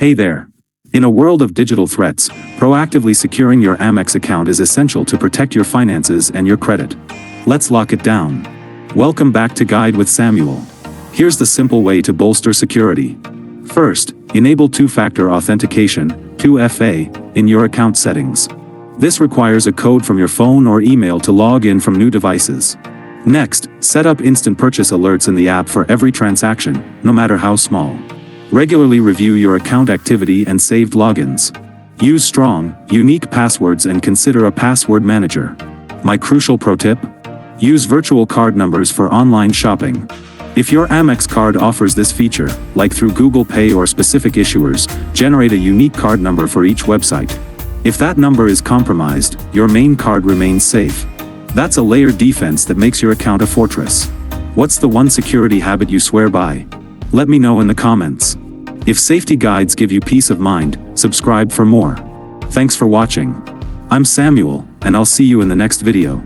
Hey there. In a world of digital threats, proactively securing your Amex account is essential to protect your finances and your credit. Let's lock it down. Welcome back to Guide with Samuel. Here's the simple way to bolster security. First, enable two-factor authentication, 2FA, in your account settings. This requires a code from your phone or email to log in from new devices. Next, set up instant purchase alerts in the app for every transaction, no matter how small. Regularly review your account activity and saved logins. Use strong, unique passwords and consider a password manager. My crucial pro tip? Use virtual card numbers for online shopping. If your Amex card offers this feature, like through Google Pay or specific issuers, generate a unique card number for each website. If that number is compromised, your main card remains safe. That's a layered defense that makes your account a fortress. What's the one security habit you swear by? Let me know in the comments. If safety guides give you peace of mind, subscribe for more. Thanks for watching. I'm Samuel, and I'll see you in the next video.